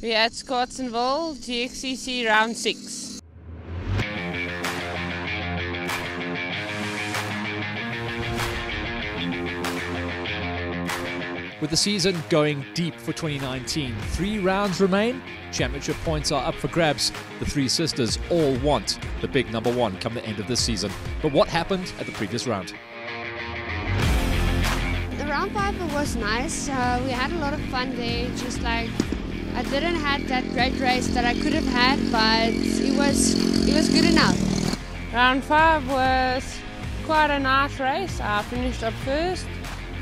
We're at Carltonville, GXCC round 6. With the season going deep for 2019, 3 rounds remain. Championship points are up for grabs. The 3 sisters all want the big number 1 come the end of this season. But what happened at the previous round? The round 5 was nice. We had a lot of fun there. Just like I didn't have that great race that I could have had, but it was good enough. Round 5 was quite a nice race. I finished up first.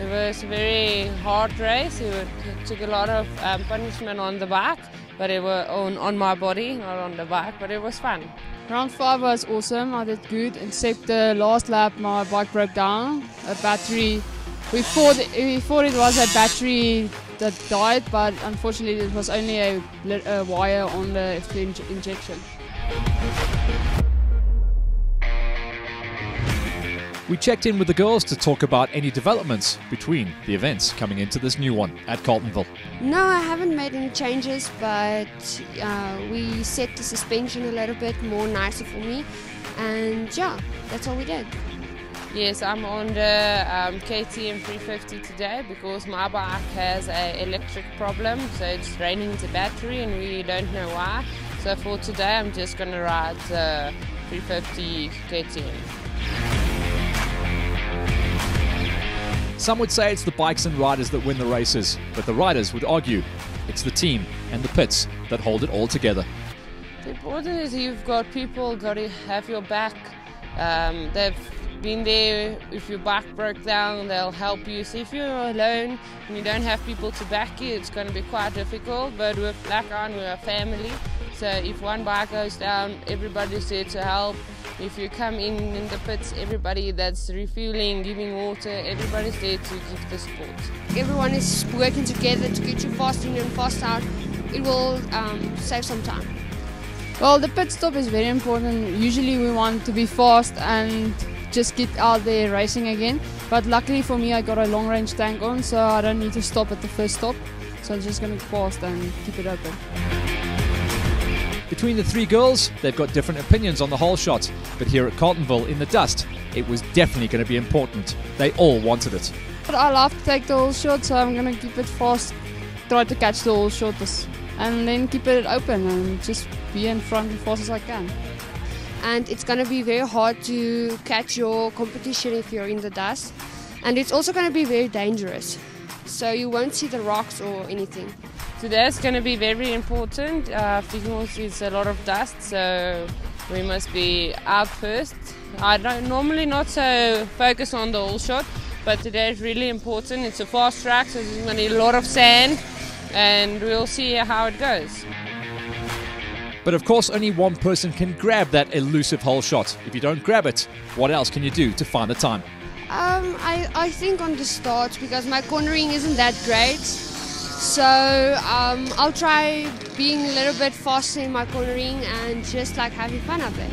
It was a very hard race. It took a lot of punishment on the bike, but it was on my body, not on the bike, but it was fun. Round 5 was awesome. I did good, except the last lap my bike broke down. A battery, we thought it was a battery that died, but unfortunately it was only a wire on the injection. We checked in with the girls to talk about any developments between the events coming into this new one at Carltonville. No, I haven't made any changes, but we set the suspension a little bit more nicer for me, and yeah, that's all we did. Yes, I'm on the KTM 350 today because my bike has an electric problem, so it's draining the battery and we don't know why. So for today I'm just going to ride the 350 KTM. Some would say it's the bikes and riders that win the races, but the riders would argue it's the team and the pits that hold it all together. The important is you've got people got to have your back. They've been there. If your bike broke down, they'll help you. So if you're alone and you don't have people to back you, it's going to be quite difficult. But with Black Iron, we're a family. So if one bike goes down, everybody's there to help. If you come in the pits, everybody that's refueling, giving water, everybody's there to give the support. Everyone is working together to get you fast in and fast out. It will save some time. Well, the pit stop is very important. Usually we want to be fast and just get out there racing again. But luckily for me, I got a long range tank on, so I don't need to stop at the first stop. So I'm just going to fast and keep it open. Between the 3 girls, they've got different opinions on the whole shot, but here at Carltonville in the dust, it was definitely going to be important. They all wanted it. But I love to take the whole shot, so I'm going to keep it fast, try to catch the whole shot, and then keep it open and just be in front as fast as I can. And it's going to be very hard to catch your competition if you're in the dust. And it's also going to be very dangerous, so you won't see the rocks or anything. Today's going to be very important because it's a lot of dust, so we must be out first. I don't normally not so focus on the whole shot, but today is really important. It's a fast track, so there's going to be a lot of sand, and we'll see how it goes. But of course, only one person can grab that elusive whole shot. If you don't grab it, what else can you do to find the time? I think on the start, because my cornering isn't that great, so I'll try being a little bit faster in my cornering and just like having fun out there.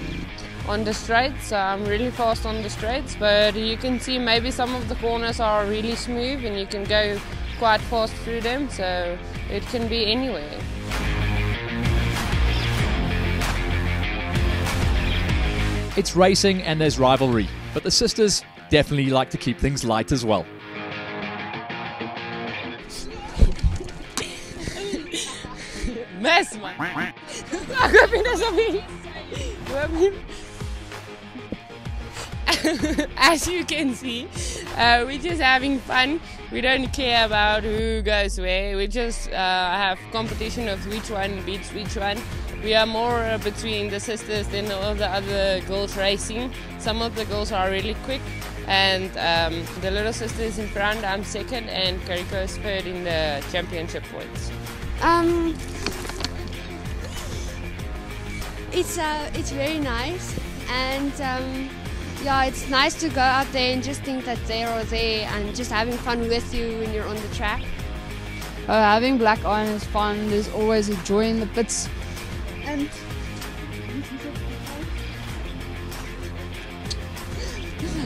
On the straights, I'm really fast on the straights, but you can see maybe some of the corners are really smooth and you can go quite fast through them, so it can be anywhere. It's racing and there's rivalry, but the sisters definitely like to keep things light as well. Mes man. As you can see, we're just having fun. We don't care about who goes where. We just have competition of which one beats which one. We are more between the sisters than all the other girls racing. Some of the girls are really quick, and the little sister is in front. I'm second, and Kariko is third in the championship points. It's very nice, and yeah, it's nice to go out there and just think that they are there and just having fun with you when you're on the track. Having Black Iron is fun. There's always a joy in the pits.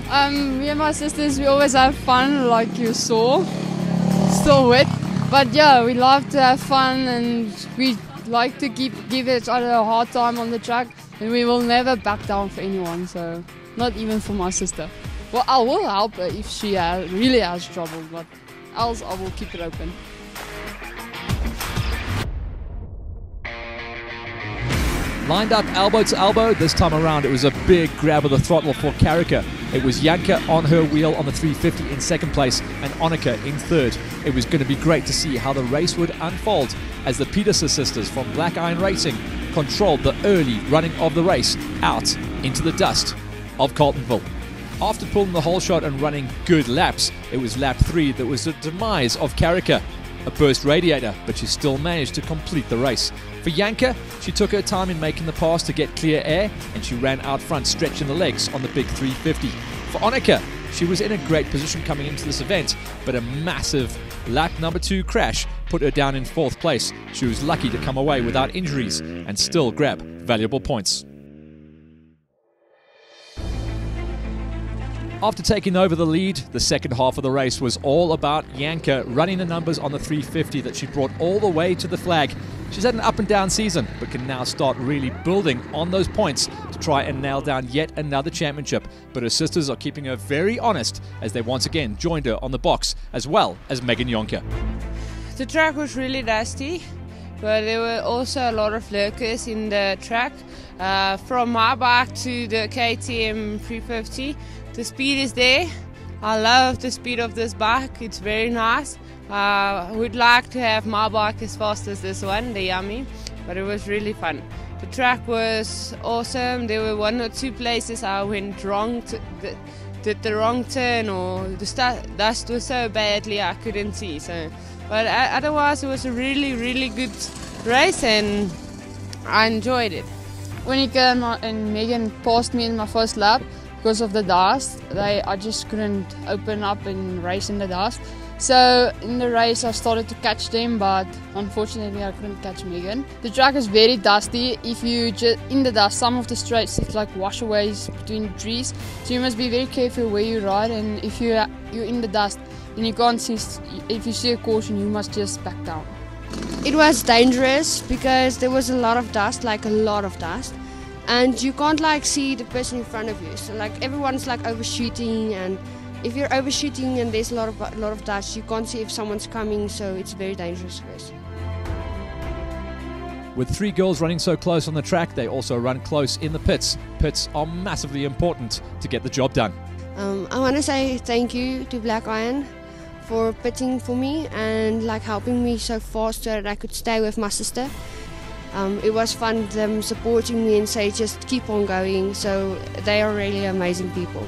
And me and my sisters, we always have fun, like you saw. Still wet, but yeah, we love to have fun, and we like to give each other a hard time on the track, and we will never back down for anyone, so not even for my sister. Well, I will help her if she really has trouble, but else I will keep it open. Lined up elbow to elbow, this time around it was a big grab of the throttle for Karika. It was Janka on her wheel on the 350 in second place and Annika in third. It was going to be great to see how the race would unfold as the Peterson sisters from Black Iron Racing controlled the early running of the race out into the dust of Carltonville. After pulling the whole shot and running good laps, it was lap 3 that was the demise of Karika. A burst radiator, but she still managed to complete the race. For Janka, she took her time in making the pass to get clear air, and she ran out front stretching the legs on the big 350. For Annika, she was in a great position coming into this event, but a massive lap number 2 crash put her down in 4th place. She was lucky to come away without injuries and still grab valuable points. After taking over the lead, the second half of the race was all about Janka running the numbers on the 350 that she brought all the way to the flag. She's had an up and down season, but can now start really building on those points to try and nail down yet another championship. But her sisters are keeping her very honest as they once again joined her on the box, as well as Megan Jonker. The track was really dusty, but there were also a lot of lurkers in the track. From my bike to the KTM 350, the speed is there. I love the speed of this bike, it's very nice. I would like to have my bike as fast as this one, the Yummy, but it was really fun. The track was awesome. There were 1 or 2 places I went wrong, did the wrong turn, or the dust was so badly I couldn't see. But otherwise it was a really good race and I enjoyed it. When Nika and Megan passed me in my first lap, because of the dust, I just couldn't open up and race in the dust. So in the race I started to catch them, but unfortunately I couldn't catch Megan. The track is very dusty. If you just in the dust, some of the straights it's like washaways between trees. So you must be very careful where you ride, and if you're in the dust and you can't see, if you see a caution, you must just back down. It was dangerous because there was a lot of dust, like a lot of dust. And you can't like see the person in front of you, so like everyone's like overshooting, and if you're overshooting and there's a lot of dust, you can't see if someone's coming, so it's a very dangerous race. With 3 girls running so close on the track, they also run close in the pits. Pits are massively important to get the job done. I want to say thank you to Black Iron for pitting for me and like helping me so fast so that I could stay with my sister. It was fun them supporting me and say just keep on going, so they are really amazing people.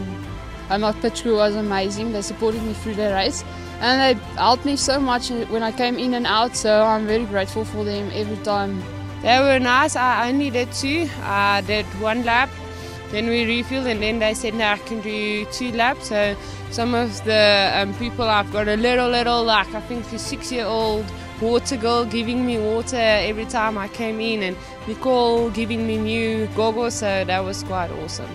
And my pit crew was amazing. They supported me through the race and they helped me so much when I came in and out, so I'm very grateful for them every time. They were nice. I only did 2. I did 1 lap, then we refueled, and then they said no, I can do 2 laps. So some of the people, I've got a little like I think a 6-year-old water girl giving me water every time I came in, and Nicole giving me new goggles, so that was quite awesome.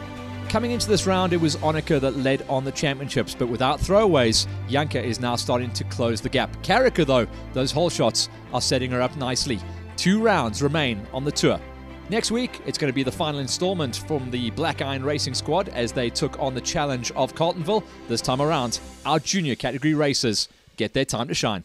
Coming into this round, it was Annika that led on the championships, but without throwaways, Janka is now starting to close the gap. Karika, though, those hole shots are setting her up nicely. 2 rounds remain on the tour. Next week, it's going to be the final installment from the Black Iron Racing squad as they took on the challenge of Carltonville. This time around, our junior category racers get their time to shine.